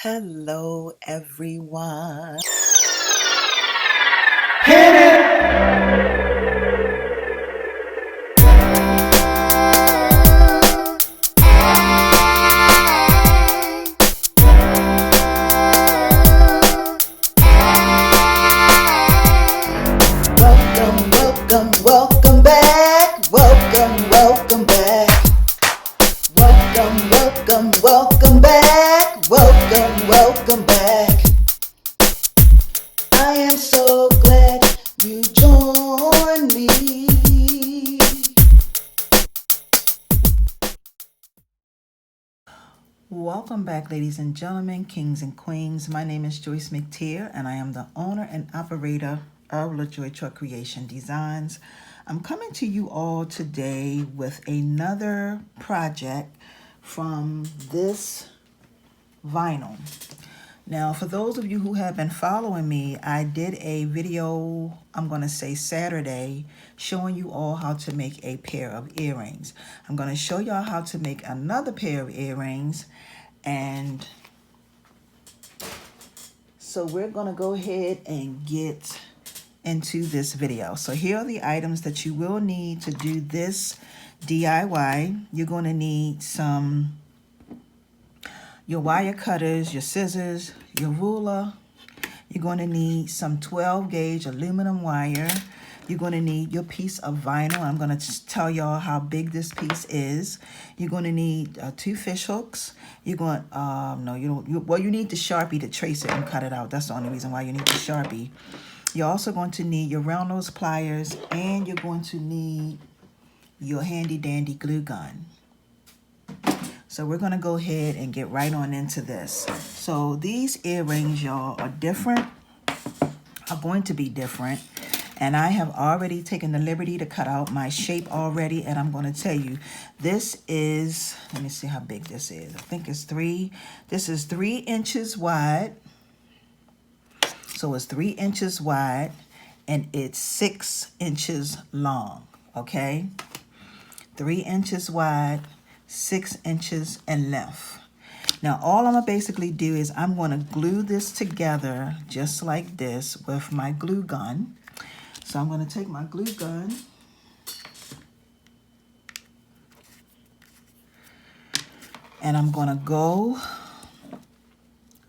Hello, everyone. Welcome back. Welcome back. Welcome back. Welcome back. I am so glad you joined me. Welcome back, ladies and gentlemen, kings and queens. My name is Joyce McTeer, and I am the owner and operator of LaJoy Truck Creation Designs. I'm coming to you all today with another project from this vinyl. Now, for those of you who have been following me, I did a video, I'm going to say Saturday, showing you all how to make a pair of earrings. I'm going to show y'all how to make another pair of earrings. And so we're going to go ahead and get into this video. So here are the items that you will need to do this DIY. You're going to need your wire cutters, your scissors, your ruler. You're going to need some 12 gauge aluminum wire. You're going to need your piece of vinyl. I'm going to tell y'all how big this piece is. You're going to need 2 fish hooks. You're going, you need the Sharpie to trace it and cut it out. That's the only reason why you need the Sharpie. You're also going to need your round nose pliers, and you're going to need your handy dandy glue gun. So we're going to go ahead and get right on into this. So these earrings, y'all, are going to be different. And I have already taken the liberty to cut out my shape already. And I'm going to tell you, this is, let me see how big this is. I think it's this is 3 inches wide. So it's 3 inches wide and it's 6 inches long, okay? 3 inches wide, 6 inches in length. Now, all I'm gonna basically do is I'm gonna glue this together just like this with my glue gun. So I'm gonna take my glue gun and I'm gonna go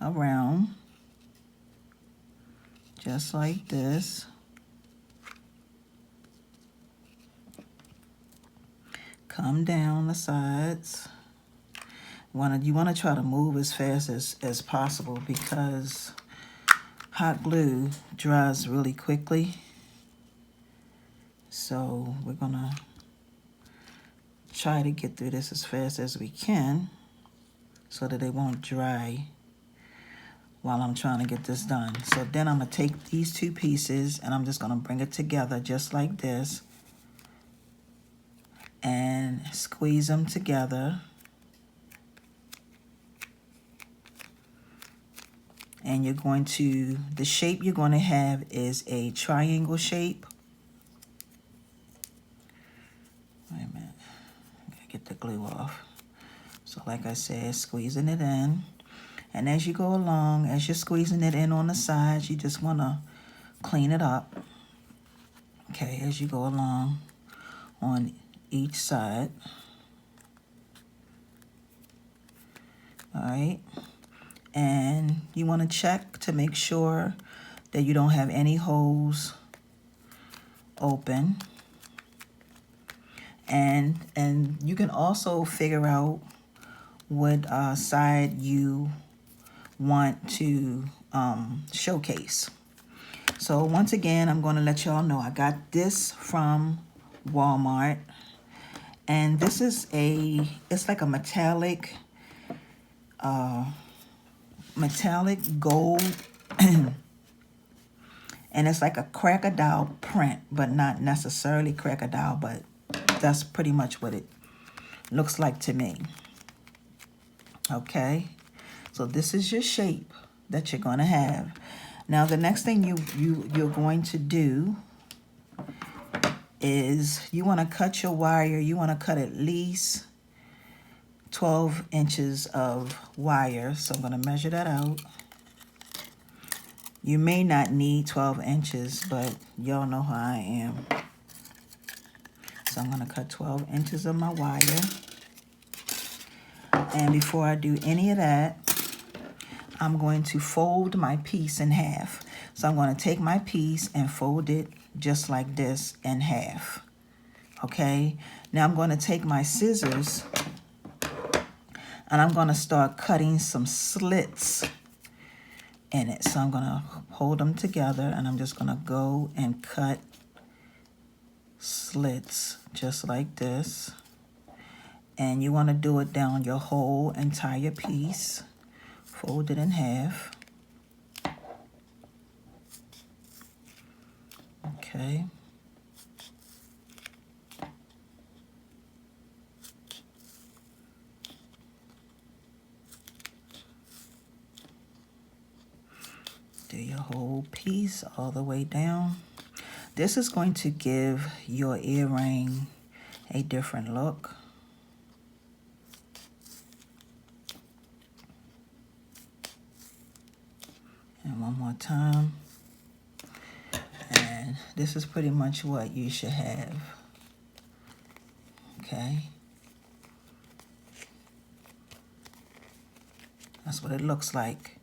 around just like this. Come down the sides. You want to try to move as fast as possible because hot glue dries really quickly. So we're going to try to get through this as fast as we can so that it won't dry while I'm trying to get this done. So then I'm going to take these 2 pieces and I'm just going to bring it together just like this and squeeze them together. And the shape you're going to have is a triangle shape. Wait a minute, I gotta get the glue off. So like I said, squeezing it in. And as you go along, as you're squeezing it in on the sides, you just want to clean it up. Okay, as you go along on each side. All right. And you want to check to make sure that you don't have any holes open. And you can also figure out what side you want to showcase. So once again, I'm going to let y'all know I got this from Walmart, and this is it's like a metallic gold and it's like a crocodile print, but not necessarily crocodile, but that's pretty much what it looks like to me. Okay, so this is your shape that you're going to have. Now the next thing you're going to do is you want to cut your wire. You want to cut at least 12 inches of wire. So I'm going to measure that out. You may not need 12 inches, but y'all know how I am. So I'm going to cut 12 inches of my wire. And before I do any of that, I'm going to fold my piece in half. So I'm going to take my piece and fold it just like this in half. Okay? Now I'm going to take my scissors and I'm going to start cutting some slits in it. So I'm going to hold them together and I'm just going to go and cut slits just like this. And you want to do it down your whole entire piece. Fold it in half. Okay. Do your whole piece all the way down. This is going to give your earring a different look. And one more time. And this is pretty much what you should have. Okay. That's what it looks like.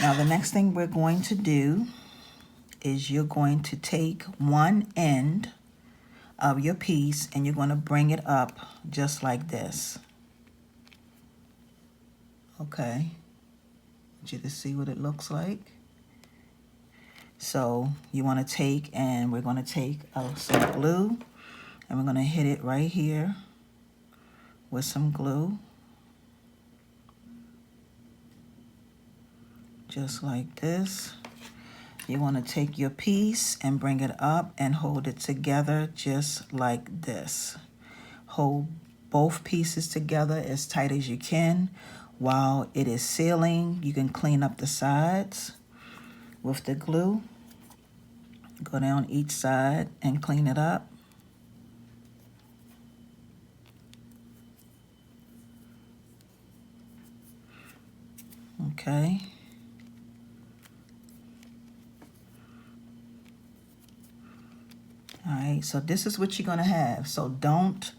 Now the next thing we're going to do is you're going to take one end of your piece and you're going to bring it up just like this. Okay. I want you to see what it looks like. So you want to take, and we're going to take some glue and we're going to hit it right here with some glue. Just like this. You want to take your piece and bring it up and hold it together just like this. Hold both pieces together as tight as you can. While it is sealing, you can clean up the sides with the glue. Go down each side and clean it up. Okay. All right, so this is what you're going to have. So don't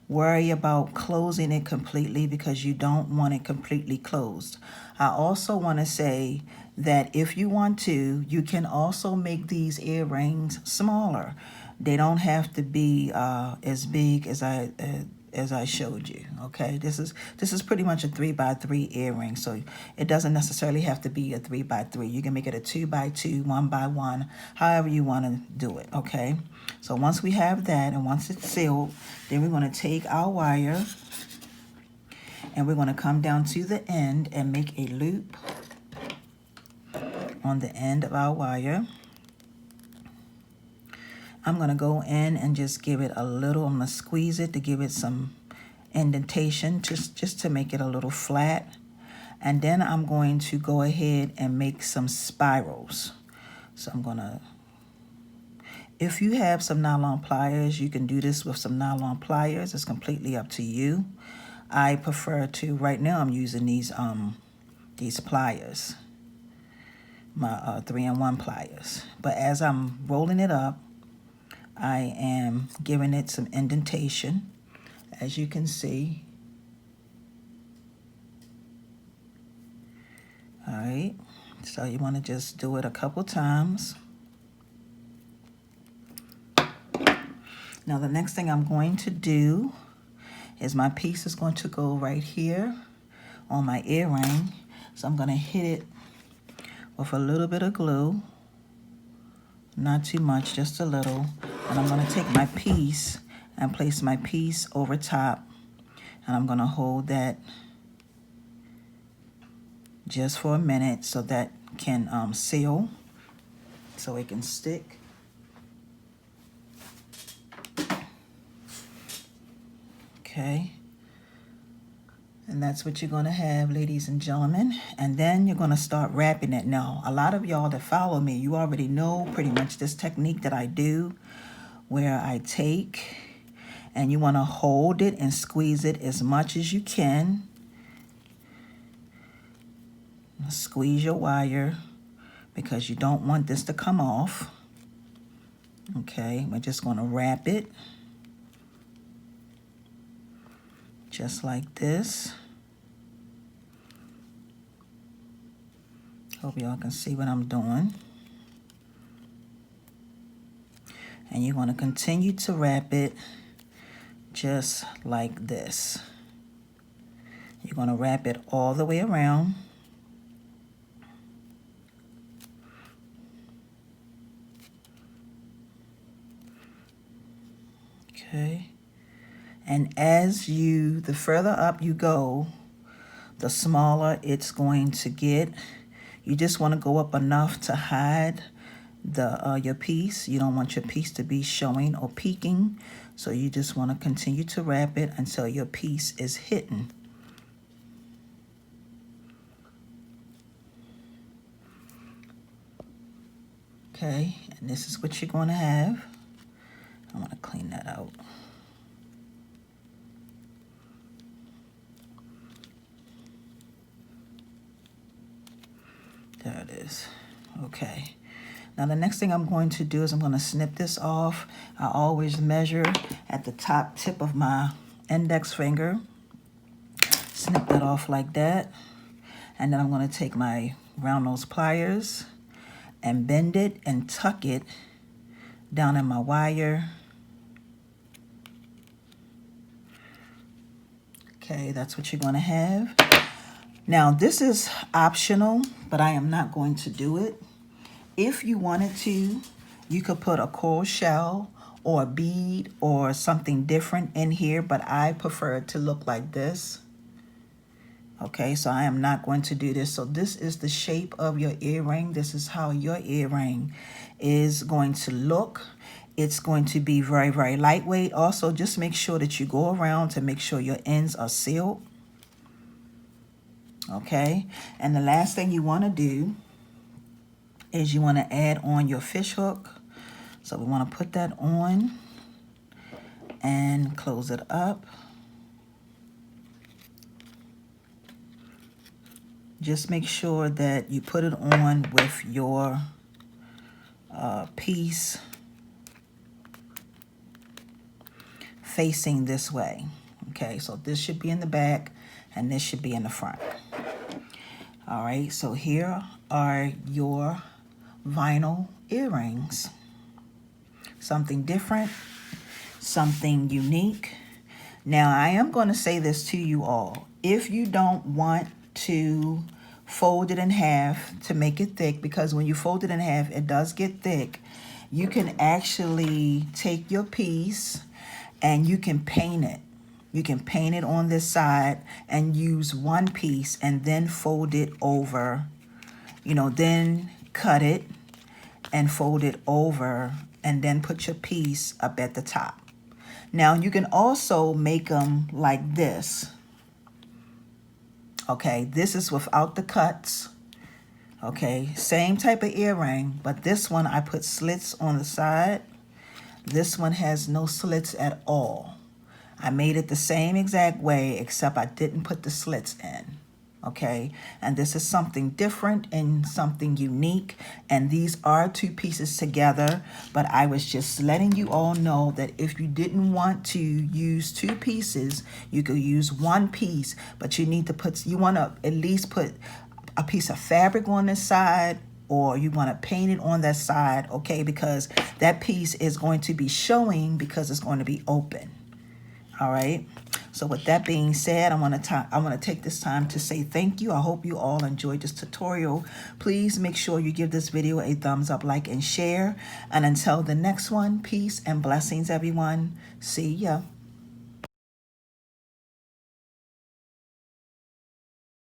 worry about closing it completely because you don't want it completely closed. I also want to say that if you want to, you can also make these earrings smaller. They don't have to be as big as I showed you. Okay, this is pretty much a 3x3 earring, so it doesn't necessarily have to be a 3x3. You can make it a 2x2, 1x1, however you want to do it. Okay, so once we have that and once it's sealed, then we're going to take our wire and we're going to come down to the end and make a loop on the end of our wire. I'm going to go in and just give it a little, I'm going to squeeze it to give it some indentation, just to make it a little flat. And then I'm going to go ahead and make some spirals. So I'm going to, if you have some nylon pliers, you can do this with some nylon pliers. It's completely up to you. I prefer to, right now I'm using these pliers, my 3-in-1 pliers. But as I'm rolling it up, I am giving it some indentation, as you can see. All right, so you want to just do it a couple times. Now the next thing I'm going to do is my piece is going to go right here on my earring. So I'm going to hit it with a little bit of glue. Not too much, just a little. And I'm going to take my piece and place my piece over top. And I'm going to hold that just for a minute so that can seal, so it can stick. Okay. And that's what you're going to have, ladies and gentlemen. And then you're going to start wrapping it. Now, a lot of y'all that follow me, you already know pretty much this technique that I do, where I take and you want to hold it and squeeze it as much as you can. Squeeze your wire because you don't want this to come off. Okay, we're just going to wrap it just like this. Hope y'all can see what I'm doing. And you're going to continue to wrap it just like this. You're going to wrap it all the way around. Okay. And as the further up you go, the smaller it's going to get. You just want to go up enough to hide your piece. You don't want your piece to be showing or peeking. So you just want to continue to wrap it until your piece is hidden. Okay, and this is what you're going to have. I want to clean that out. There it is. Okay. Now the next thing I'm going to do is I'm going to snip this off. I always measure at the top tip of my index finger. Snip that off like that. And then I'm going to take my round nose pliers and bend it and tuck it down in my wire. Okay, that's what you're going to have. Now this is optional, but I am not going to do it. If you wanted to, you could put a coral shell or a bead or something different in here, but I prefer it to look like this. Okay, so I am not going to do this. So this is the shape of your earring. This is how your earring is going to look. It's going to be very, very lightweight. Also, just make sure that you go around to make sure your ends are sealed. Okay, and the last thing you want to do is you want to add on your fish hook. So we want to put that on and close it up. Just make sure that you put it on with your piece facing this way. Okay, so this should be in the back and this should be in the front. All right, so here are your vinyl earrings. Something different, something unique. Now, I am going to say this to you all. If you don't want to fold it in half to make it thick, because when you fold it in half, it does get thick, you can actually take your piece and you can paint it. You can paint it on this side and use one piece and then fold it over, then cut it and fold it over and then put your piece up at the top. Now you can also make them like this. Okay, this is without the cuts. Okay, same type of earring, but this one I put slits on the side. This one has no slits at all. I made it the same exact way, except I didn't put the slits in. Okay, and this is something different and something unique, and these are two pieces together, but I was just letting you all know that if you didn't want to use two pieces, you could use one piece, but you want to at least put a piece of fabric on this side, or you want to paint it on that side, okay, because that piece is going to be showing because it's going to be open. All right. So with that being said, I want to take this time to say thank you. I hope you all enjoyed this tutorial. Please make sure you give this video a thumbs up, like, and share. And until the next one, peace and blessings, everyone. See ya.